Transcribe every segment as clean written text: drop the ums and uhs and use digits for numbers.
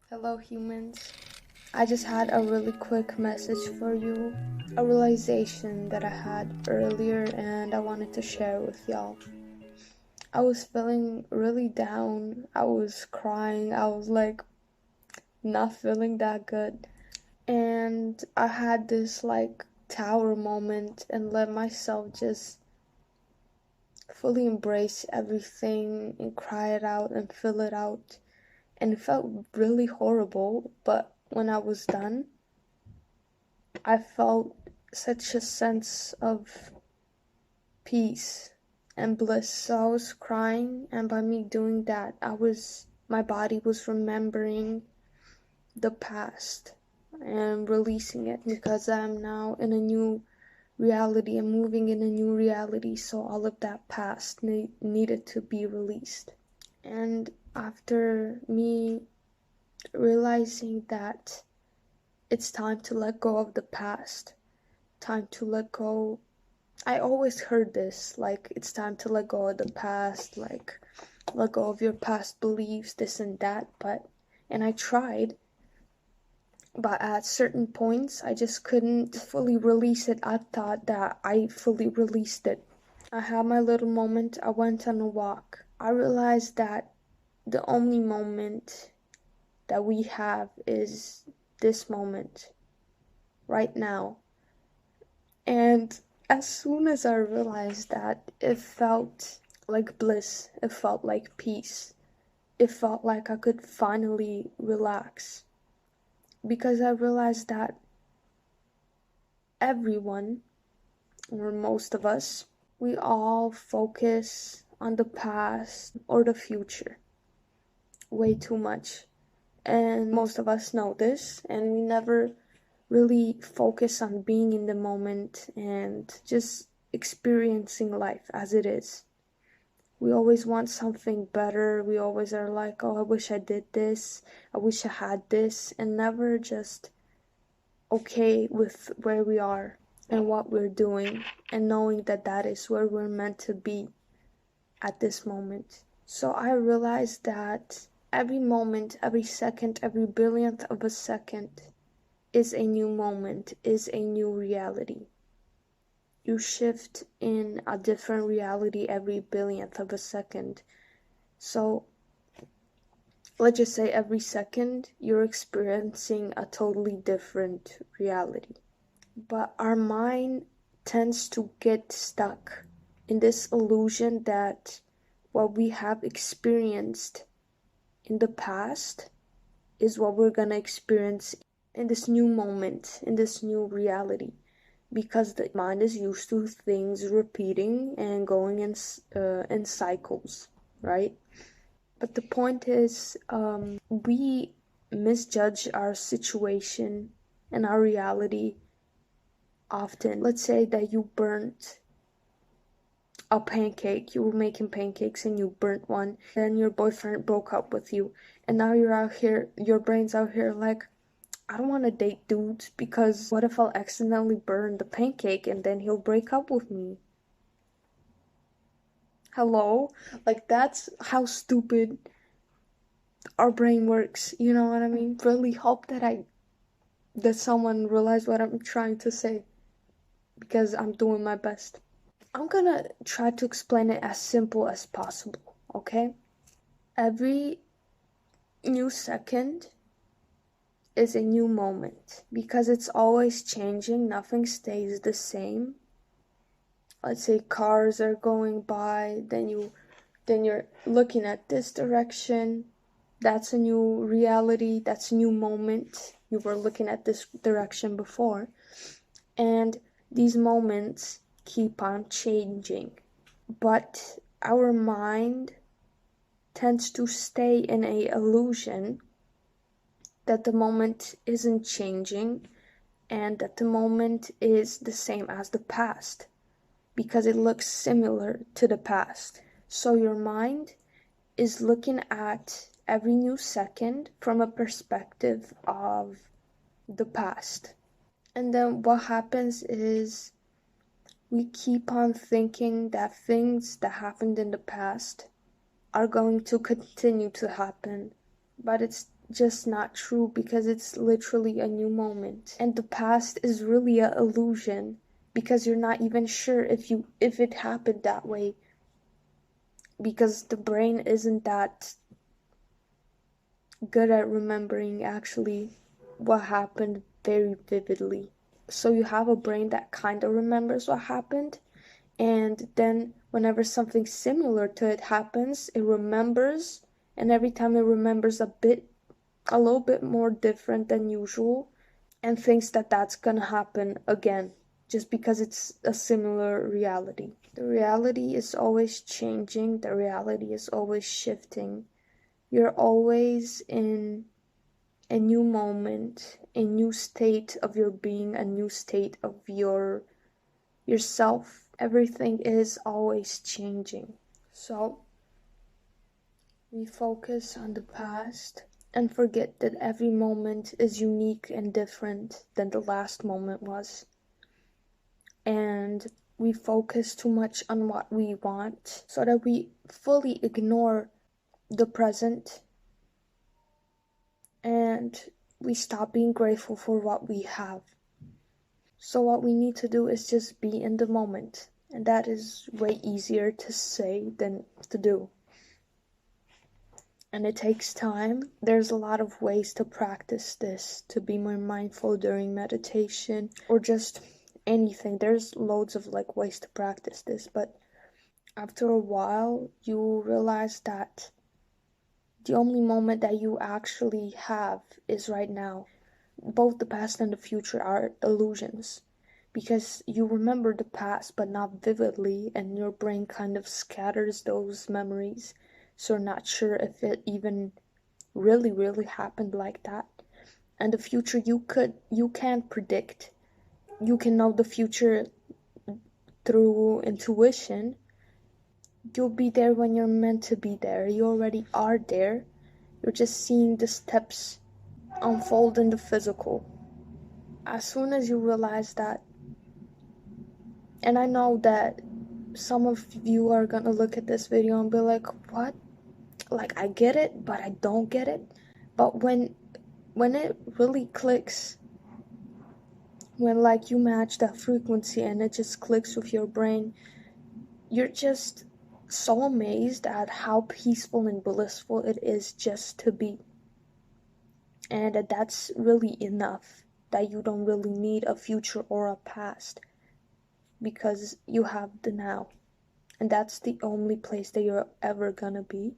Hello, humans. I just had a really quick message for you. A realization that I had earlier and I wanted to share with y'all. I was feeling really down. I was crying. I was like not feeling that good. And I had this tower moment and let myself just fully embrace everything and cry it out and fill it out. And it felt really horrible, but when I was done, I felt such a sense of peace and bliss. So I was crying, and by me doing that, my body was remembering the past and releasing it because I'm now in a new reality. I'm moving in a new reality, so all of that past needed to be released. And after me realizing that it's time to let go of the past, time to let go. I always heard this, it's time to let go of the past, let go of your past beliefs, this and that, and I tried, but at certain points, I just couldn't fully release it. I thought that I fully released it. I had my little moment, I went on a walk. I realized that the only moment that we have is this moment, right now. And as soon as I realized that, it felt like bliss, it felt like peace, it felt like I could finally relax. Because I realized that everyone, or most of us, we all focus on the past or the future way too much. And most of us know this, and we never really focus on being in the moment and just experiencing life as it is. We always want something better. We always are like, oh, I wish I did this. I wish I had this. And never just okay with where we are and what we're doing and knowing that that is where we're meant to be at this moment. So I realized that every moment, every second, every billionth of a second is a new moment, is a new reality. You shift in a different reality every billionth of a second. So let's just say every second you're experiencing a totally different reality. But our mind tends to get stuck in this illusion that what we have experienced in the past is what we're gonna experience in this new moment, in this new reality, because the mind is used to things repeating and going in cycles, right? But the point is, we misjudge our situation and our reality often. Let's say that you burnt a pancake, you were making pancakes and you burnt one, then your boyfriend broke up with you, and now you're out here, your brain's out here like, I don't want to date dudes because what if I'll accidentally burn the pancake and then he'll break up with me? Hello? That's how stupid our brain works, you know what I mean? Really hope that someone realized what I'm trying to say because I'm doing my best. I'm gonna try to explain it as simple as possible, okay? Every new second is a new moment because it's always changing, nothing stays the same. Let's say cars are going by, then you're looking at this direction. That's a new reality, that's a new moment. You were looking at this direction before. And these moments keep on changing. But our mind tends to stay in a illusion that the moment isn't changing and that the moment is the same as the past because it looks similar to the past. So your mind is looking at every new second from a perspective of the past. And then what happens is we keep on thinking that things that happened in the past are going to continue to happen but it's just not true because it's literally a new moment. And the past is really an illusion because you're not even sure if it happened that way, because the brain isn't that good at remembering actually what happened very vividly. So you have a brain that kind of remembers what happened, and then whenever something similar to it happens, it remembers, and every time it remembers a little bit more different than usual, and thinks that that's gonna happen again just because it's a similar reality. The reality is always changing, the reality is always shifting. You're always in a new moment, a new state of your being, a new state of yourself. Everything is always changing. So we focus on the past and forget that every moment is unique and different than the last moment was. And we focus too much on what we want so that we fully ignore the present, and we stop being grateful for what we have. So what we need to do is just be in the moment, and that is way easier to say than to do. And it takes time. There's a lot of ways to practice this, to be more mindful during meditation or just anything. There's loads of ways to practice this, but after a while you realize that the only moment that you actually have is right now. Both the past and the future are illusions, because you remember the past but not vividly, and your brain kind of scatters those memories, so you're not sure if it even really happened like that. And the future you can't predict. You can know the future through intuition. You'll be there when you're meant to be there. You already are there. You're just seeing the steps unfold in the physical. As soon as you realize that, and I know that some of you are gonna look at this video and be like, what? Like, I get it, but I don't get it. But when it really clicks, when you match that frequency and it just clicks with your brain, you're just so amazed at how peaceful and blissful it is just to be. And that's really enough, that you don't really need a future or a past, because you have the now. And that's the only place that you're ever gonna be.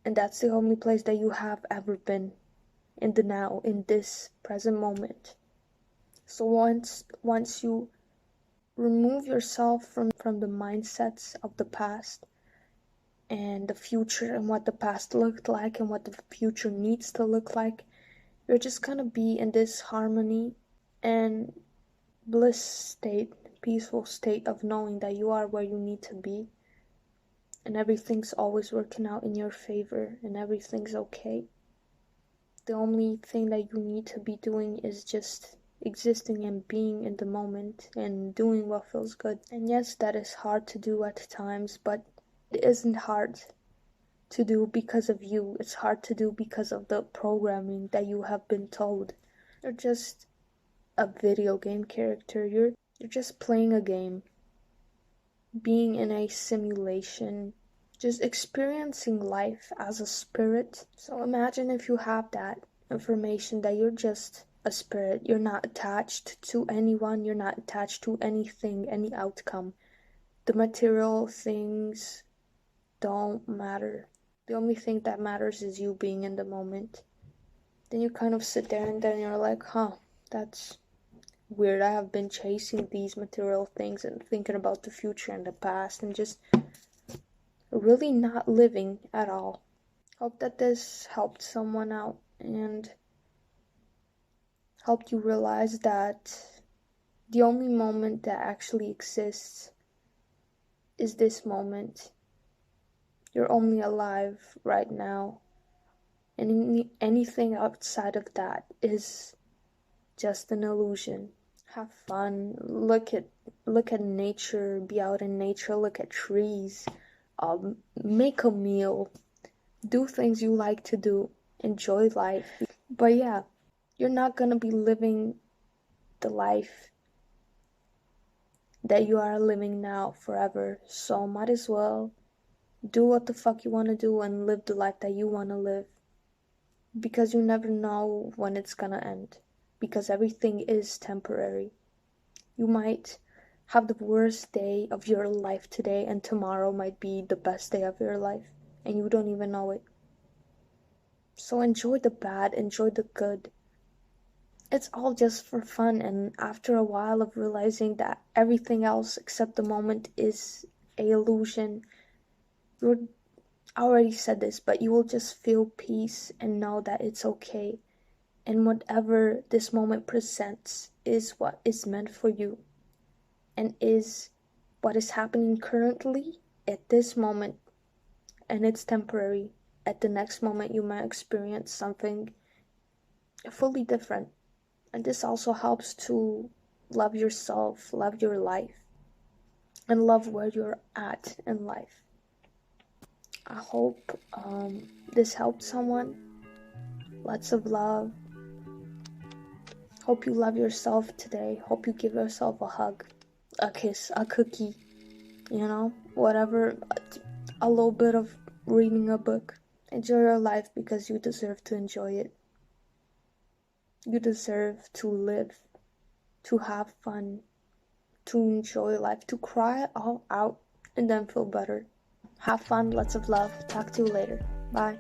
And that's the only place that you have ever been, in the now, in this present moment. So once you remove yourself from the mindsets of the past and the future and what the past looked like and what the future needs to look like, you're just gonna be in this harmony and bliss state, peaceful state of knowing that you are where you need to be, and everything's always working out in your favor and everything's okay. The only thing that you need to be doing is just existing and being in the moment and doing what feels good. And yes, that is hard to do at times, but it isn't hard to do because of you. It's hard to do because of the programming that you have been told. You're just a video game character. You're just playing a game, being in a simulation, just experiencing life as a spirit. So imagine if you have that information, that you're just a spirit. You're not attached to anyone, you're not attached to anything, any outcome. The material things don't matter. The only thing that matters is you being in the moment. Then you kind of sit there and then you're like, that's weird. I have been chasing these material things and thinking about the future and the past and just really not living at all. Hope that this helped someone out and helped you realize that the only moment that actually exists is this moment. You're only alive right now, and anything outside of that is just an illusion. Have fun, look at nature, be out in nature, look at trees, make a meal, Do things you like to do. Enjoy life. But yeah, you're not gonna be living the life that you are living now forever. So might as well do what the fuck you wanna do and live the life that you wanna live. Because you never know when it's gonna end. Because everything is temporary. You might have the worst day of your life today, and tomorrow might be the best day of your life, and you don't even know it. So enjoy the bad, enjoy the good. It's all just for fun, and after a while of realizing that everything else except the moment is a illusion, you already said this, but you will just feel peace and know that it's okay. And whatever this moment presents is what is meant for you, and is what is happening currently at this moment, and it's temporary. At the next moment, you might experience something fully different. And this also helps to love yourself, love your life, and love where you're at in life. I hope this helped someone. Lots of love. Hope you love yourself today. Hope you give yourself a hug, a kiss, a cookie, whatever. A little bit of reading a book. Enjoy your life because you deserve to enjoy it. You deserve to live, to have fun, to enjoy life, to cry all out and then feel better. Have fun, lots of love. Talk to you later. Bye.